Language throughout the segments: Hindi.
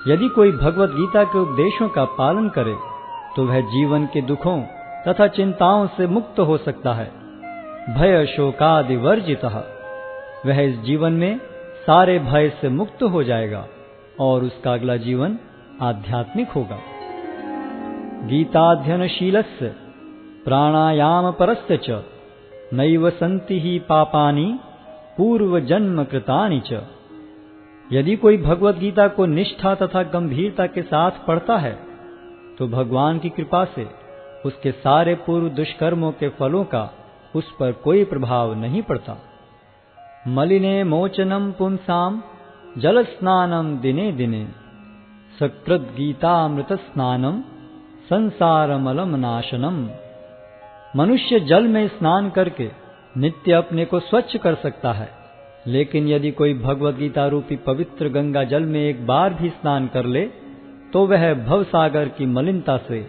यदि कोई भगवत गीता के उपदेशों का पालन करे तो वह जीवन के दुखों तथा चिंताओं से मुक्त हो सकता है। भय शोकादि वर्जितः, वह इस जीवन में सारे भय से मुक्त हो जाएगा और उसका अगला जीवन आध्यात्मिक होगा। गीताध्ययनशीलस्य प्राणायाम परस्य च नैव सन्ति ही पापानि पूर्व जन्म कृतानि च। यदि कोई भगवत गीता को निष्ठा तथा गंभीरता के साथ पढ़ता है तो भगवान की कृपा से उसके सारे पूर्व दुष्कर्मों के फलों का उस पर कोई प्रभाव नहीं पड़ता। मलिने मोचनम पुंसाम जल स्नानम दिने दिने सकृत गीतामृत स्नानम संसारमलम नाशनम। मनुष्य जल में स्नान करके नित्य अपने को स्वच्छ कर सकता है, लेकिन यदि कोई भगवत गीता रूपी पवित्र गंगा जल में एक बार भी स्नान कर ले तो वह भवसागर की मलिनता से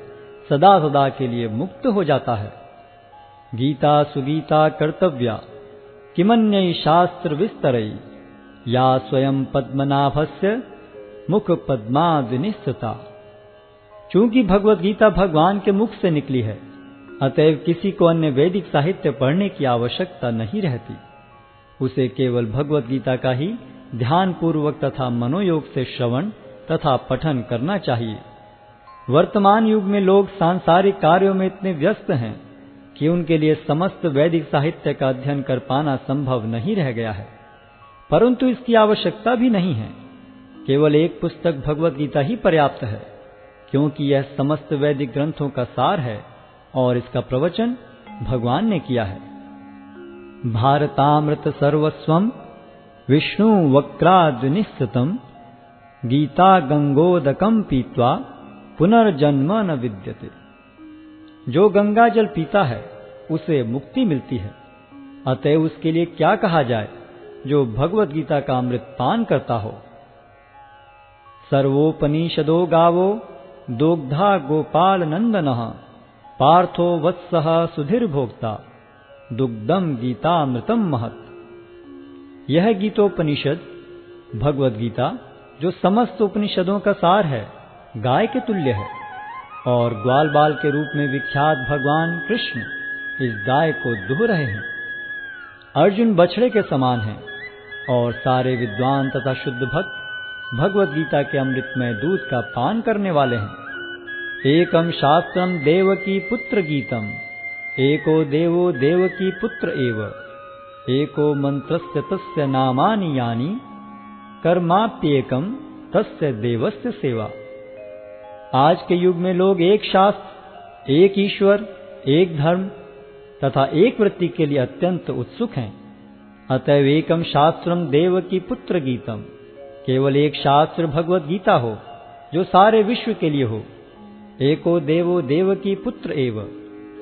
सदा सदा के लिए मुक्त हो जाता है। गीता सुगीता कर्तव्या किमन्यै शास्त्र विस्तरै या स्वयं पद्मनाभस्य मुख पद्माद्विनिस्सृता। चूंकि भगवत गीता भगवान के मुख से निकली है, अतएव किसी को अन्य वैदिक साहित्य पढ़ने की आवश्यकता नहीं रहती। उसे केवल भगवत गीता का ही ध्यान पूर्वक तथा मनोयोग से श्रवण तथा पठन करना चाहिए। वर्तमान युग में लोग सांसारिक कार्यों में इतने व्यस्त हैं कि उनके लिए समस्त वैदिक साहित्य का अध्ययन कर पाना संभव नहीं रह गया है, परंतु इसकी आवश्यकता भी नहीं है। केवल एक पुस्तक भगवत गीता ही पर्याप्त है, क्योंकि यह समस्त वैदिक ग्रंथों का सार है और इसका प्रवचन भगवान ने किया है। भारतामृत सर्वस्वम विष्णु वक्राद्विनिश्चितम गीता गंगोदकम पीत्वा पुनर्जन्म न विद्यते। जो गंगा जल पीता है उसे मुक्ति मिलती है, अतएव उसके लिए क्या कहा जाए जो भगवत गीता का अमृत पान करता हो। सर्वोपनिषदो गावो दोग्धा गोपाल नंदनः पार्थो वत्सः सुधीर भोक्ता दुग्धम गीतामृतम महत्। यह गीतोपनिषद भगवत गीता, जो समस्त उपनिषदों का सार है, गाय के तुल्य है और ग्वाल बाल के रूप में विख्यात भगवान कृष्ण इस गाय को दुह रहे हैं। अर्जुन बछड़े के समान हैं और सारे विद्वान तथा शुद्ध भक्त भगवत गीता के अमृतमय दूध का पान करने वाले हैं। एकम शास्त्रम देवकी पुत्र गीतम एको देवो देवकी पुत्र एव एको मंत्रस्य तस्य नामानि यानि कर्माप्येकम तस्य देवस्य सेवा। आज के युग में लोग एक शास्त्र, एक ईश्वर, एक धर्म तथा एक वृत्ति के लिए अत्यंत उत्सुक हैं। अतएव एकम शास्त्रम देवकी पुत्र गीतम, केवल एक शास्त्र भगवत गीता हो जो सारे विश्व के लिए हो। एको देवो देवकी पुत्र एव,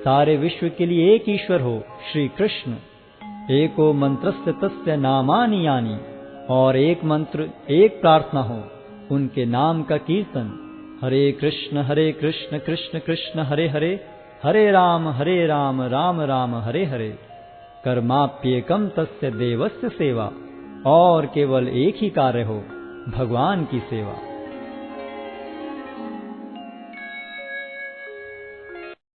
सारे विश्व के लिए एक ईश्वर हो श्री कृष्ण। एको मंत्रस्य तस्य नामानि यानि, और एक मंत्र एक प्रार्थना हो, उनके नाम का कीर्तन। हरे कृष्ण कृष्ण कृष्ण हरे हरे, हरे राम राम राम हरे हरे। कर्माप्येकम तस्य देवस्य सेवा, और केवल एक ही कार्य हो, भगवान की सेवा।